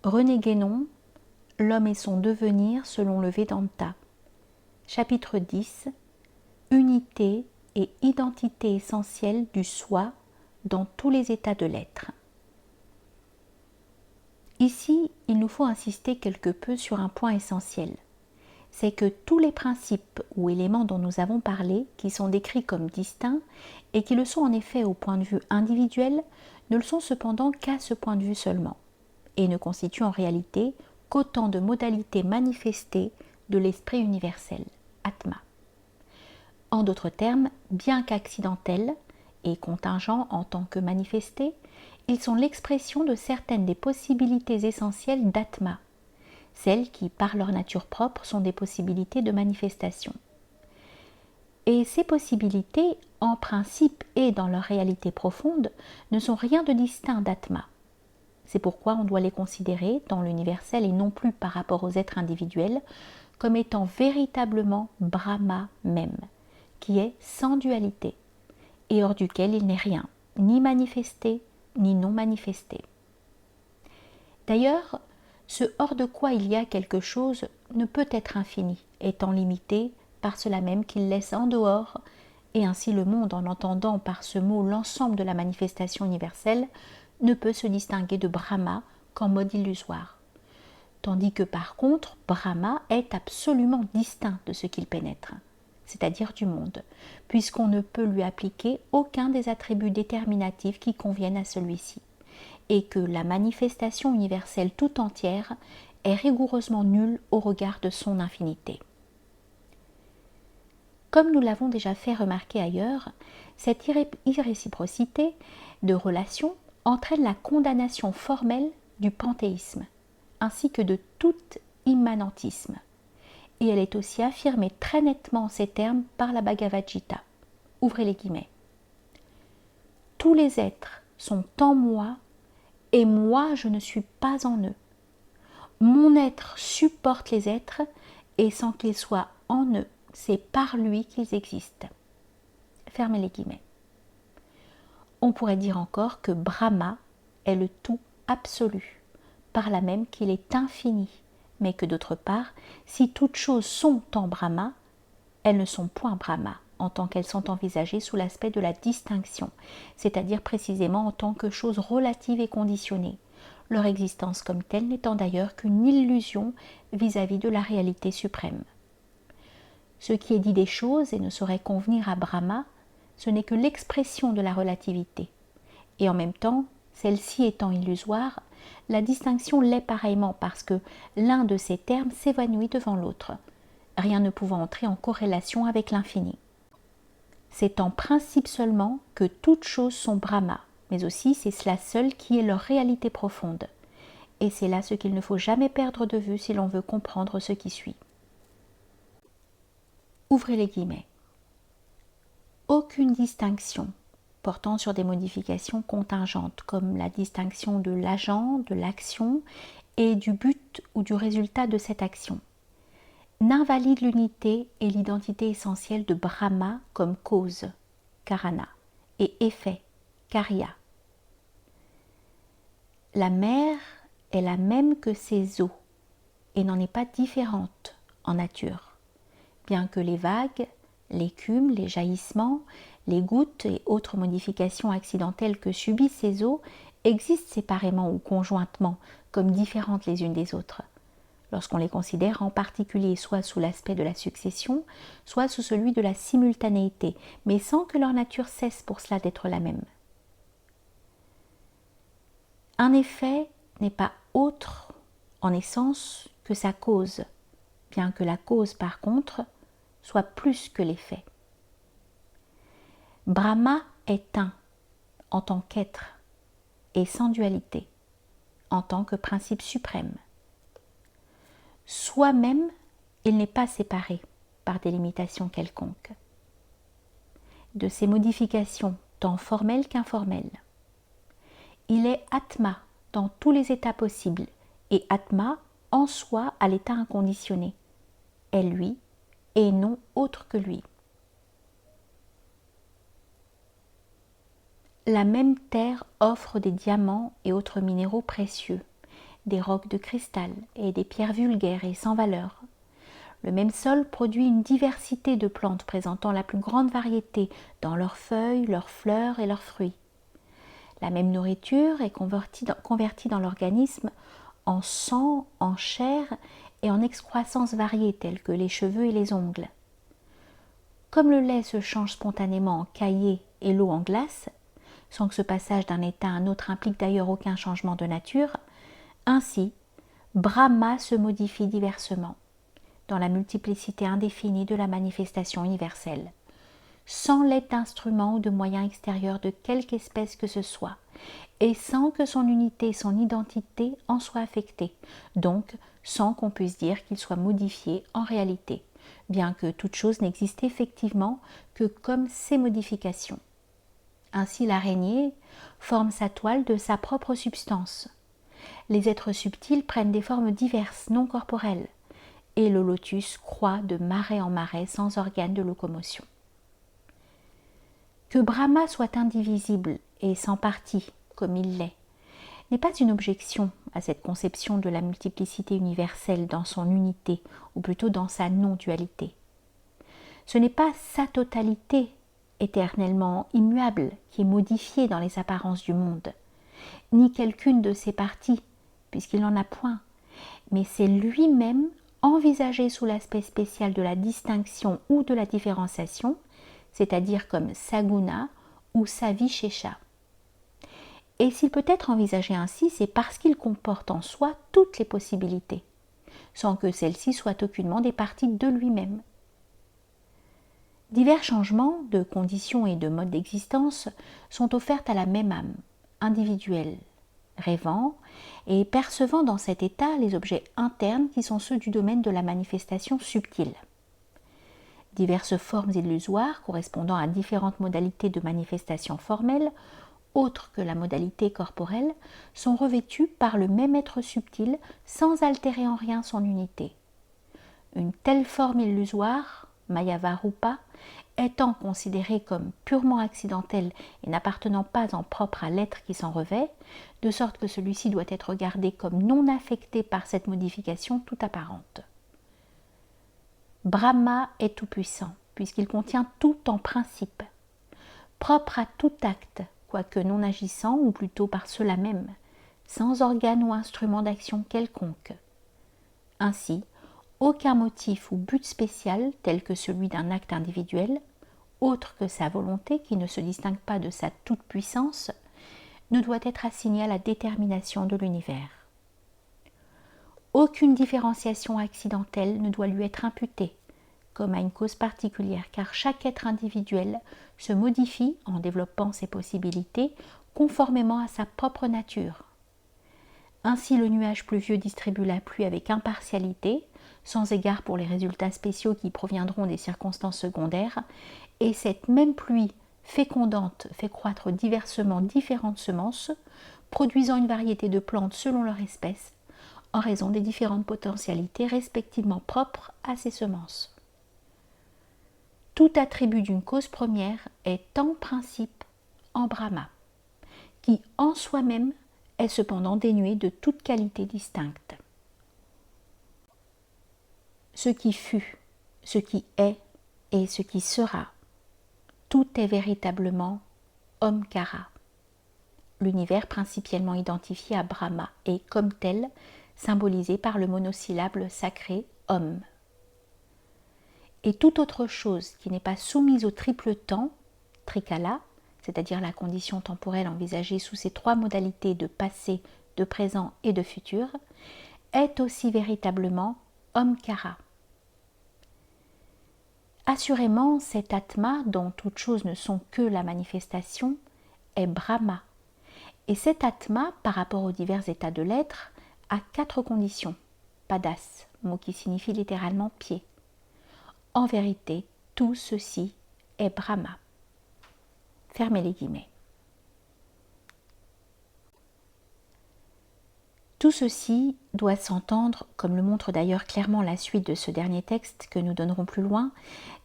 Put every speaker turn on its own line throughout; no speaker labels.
René Guénon, L'homme et son devenir selon le Vedanta. Chapitre 10. Unité et identité essentielle du soi dans tous les états de l'être. Ici, il nous faut insister quelque peu sur un point essentiel. C'est que tous les principes ou éléments dont nous avons parlé, qui sont décrits comme distincts et qui le sont en effet au point de vue individuel, ne le sont cependant qu'à ce point de vue seulement, et ne constituent en réalité qu'autant de modalités manifestées de l'esprit universel, Atma. En d'autres termes, bien qu'accidentels et contingents en tant que manifestés, ils sont l'expression de certaines des possibilités essentielles d'Atma, celles qui, par leur nature propre, sont des possibilités de manifestation. Et ces possibilités, en principe et dans leur réalité profonde, ne sont rien de distinct d'Atma. C'est pourquoi on doit les considérer, dans l'universel et non plus par rapport aux êtres individuels, comme étant véritablement Brahma même, qui est sans dualité, et hors duquel il n'est rien, ni manifesté, ni non manifesté. D'ailleurs, ce hors de quoi il y a quelque chose ne peut être infini, étant limité par cela même qu'il laisse en dehors, et ainsi le monde, en entendant par ce mot l'ensemble de la manifestation universelle, ne peut se distinguer de Brahma qu'en mode illusoire. Tandis que par contre, Brahma est absolument distinct de ce qu'il pénètre, c'est-à-dire du monde, puisqu'on ne peut lui appliquer aucun des attributs déterminatifs qui conviennent à celui-ci, et que la manifestation universelle tout entière est rigoureusement nulle au regard de son infinité. Comme nous l'avons déjà fait remarquer ailleurs, cette irréciprocité de relation entraîne la condamnation formelle du panthéisme, ainsi que de tout immanentisme. Et elle est aussi affirmée très nettement en ces termes par la Bhagavad Gita. Ouvrez les guillemets. Tous les êtres sont en moi, et moi je ne suis pas en eux. Mon être supporte les êtres, et sans qu'ils soient en eux, c'est par lui qu'ils existent. Fermez les guillemets. On pourrait dire encore que Brahma est le tout absolu, par là même qu'il est infini, mais que d'autre part, si toutes choses sont en Brahma, elles ne sont point Brahma, en tant qu'elles sont envisagées sous l'aspect de la distinction, c'est-à-dire précisément en tant que choses relatives et conditionnées, leur existence comme telle n'étant d'ailleurs qu'une illusion vis-à-vis de la réalité suprême. Ce qui est dit des choses et ne saurait convenir à Brahma, ce n'est que l'expression de la relativité. Et en même temps, celle-ci étant illusoire, la distinction l'est pareillement parce que l'un de ces termes s'évanouit devant l'autre, rien ne pouvant entrer en corrélation avec l'infini. C'est en principe seulement que toutes choses sont Brahma, mais aussi c'est cela seul qui est leur réalité profonde. Et c'est là ce qu'il ne faut jamais perdre de vue si l'on veut comprendre ce qui suit. Ouvrez les guillemets. Aucune distinction portant sur des modifications contingentes comme la distinction de l'agent, de l'action et du but ou du résultat de cette action n'invalide l'unité et l'identité essentielle de Brahma comme cause, Karana, et effet, Karya. La mer est la même que ses eaux et n'en est pas différente en nature, bien que les vagues, l'écume, les jaillissements, les gouttes et autres modifications accidentelles que subissent ces eaux existent séparément ou conjointement comme différentes les unes des autres, lorsqu'on les considère en particulier soit sous l'aspect de la succession, soit sous celui de la simultanéité, mais sans que leur nature cesse pour cela d'être la même. Un effet n'est pas autre en essence que sa cause, bien que la cause par contre soit plus que l'effet. Brahma est un en tant qu'être et sans dualité, en tant que principe suprême. Soi-même, il n'est pas séparé par des limitations quelconques. De ces modifications tant formelles qu'informelles. Il est Atma dans tous les états possibles et Atma en soi à l'état inconditionné, est lui et non autre que lui. La même terre offre des diamants et autres minéraux précieux, des rocs de cristal et des pierres vulgaires et sans valeur. Le même sol produit une diversité de plantes présentant la plus grande variété dans leurs feuilles, leurs fleurs et leurs fruits. La même nourriture est convertie dans l'organisme en sang, en chair et en excroissances variées telles que les cheveux et les ongles. Comme le lait se change spontanément en caillé et l'eau en glace, sans que ce passage d'un état à un autre implique d'ailleurs aucun changement de nature, ainsi Brahma se modifie diversement, dans la multiplicité indéfinie de la manifestation universelle, sans l'aide d'instruments ou de moyens extérieurs de quelque espèce que ce soit, et sans que son unité et son identité en soient affectées, donc sans qu'on puisse dire qu'il soit modifié en réalité, bien que toute chose n'existe effectivement que comme ses modifications. Ainsi l'araignée forme sa toile de sa propre substance. Les êtres subtils prennent des formes diverses, non corporelles, et le lotus croît de marais en marais sans organe de locomotion. Que Brahma soit indivisible et sans partie, comme il l'est, n'est pas une objection à cette conception de la multiplicité universelle dans son unité, ou plutôt dans sa non-dualité. Ce n'est pas sa totalité éternellement immuable qui est modifiée dans les apparences du monde, ni quelqu'une de ses parties, puisqu'il n'en a point, mais c'est lui-même envisagé sous l'aspect spécial de la distinction ou de la différenciation, c'est-à-dire comme Saguna ou Savishesha. Et s'il peut être envisagé ainsi, c'est parce qu'il comporte en soi toutes les possibilités, sans que celles-ci soient aucunement des parties de lui-même. Divers changements de conditions et de modes d'existence sont offerts à la même âme, individuelle, rêvant et percevant dans cet état les objets internes qui sont ceux du domaine de la manifestation subtile. Diverses formes illusoires correspondant à différentes modalités de manifestation formelle, autres que la modalité corporelle, sont revêtues par le même être subtil sans altérer en rien son unité. Une telle forme illusoire, Mayavarupa, étant considérée comme purement accidentelle et n'appartenant pas en propre à l'être qui s'en revêt, de sorte que celui-ci doit être regardé comme non affecté par cette modification toute apparente. Brahma est tout-puissant, puisqu'il contient tout en principe, propre à tout acte, quoique non agissant, ou plutôt par cela même, sans organe ou instrument d'action quelconque. Ainsi, aucun motif ou but spécial, tel que celui d'un acte individuel, autre que sa volonté qui ne se distingue pas de sa toute-puissance, ne doit être assigné à la détermination de l'univers. Aucune différenciation accidentelle ne doit lui être imputée, comme à une cause particulière, car chaque être individuel se modifie en développant ses possibilités conformément à sa propre nature. Ainsi, le nuage pluvieux distribue la pluie avec impartialité, sans égard pour les résultats spéciaux qui proviendront des circonstances secondaires, et cette même pluie fécondante fait croître diversement différentes semences, produisant une variété de plantes selon leur espèce, en raison des différentes potentialités respectivement propres à ces semences. Tout attribut d'une cause première est en principe en Brahma, qui en soi-même est cependant dénué de toute qualité distincte. Ce qui fut, ce qui est et ce qui sera, tout est véritablement Omkara, l'univers principiellement identifié à Brahma et comme tel symbolisé par le monosyllabe sacré Om. Et toute autre chose qui n'est pas soumise au triple temps, Trikala, c'est-à-dire la condition temporelle envisagée sous ces trois modalités de passé, de présent et de futur, est aussi véritablement Omkara. Assurément, cet Atma, dont toutes choses ne sont que la manifestation, est Brahma. Et cet Atma, par rapport aux divers états de l'être, a quatre conditions. Padas, mot qui signifie littéralement pied. En vérité, tout ceci est Brahma. Fermez les guillemets. Tout ceci doit s'entendre, comme le montre d'ailleurs clairement la suite de ce dernier texte que nous donnerons plus loin,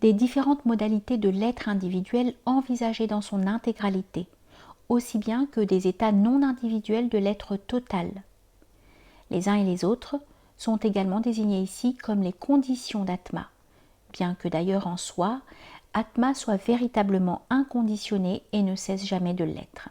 des différentes modalités de l'être individuel envisagées dans son intégralité, aussi bien que des états non individuels de l'être total. Les uns et les autres sont également désignés ici comme les conditions d'Atma, bien que d'ailleurs en soi, Atma soit véritablement inconditionné et ne cesse jamais de l'être.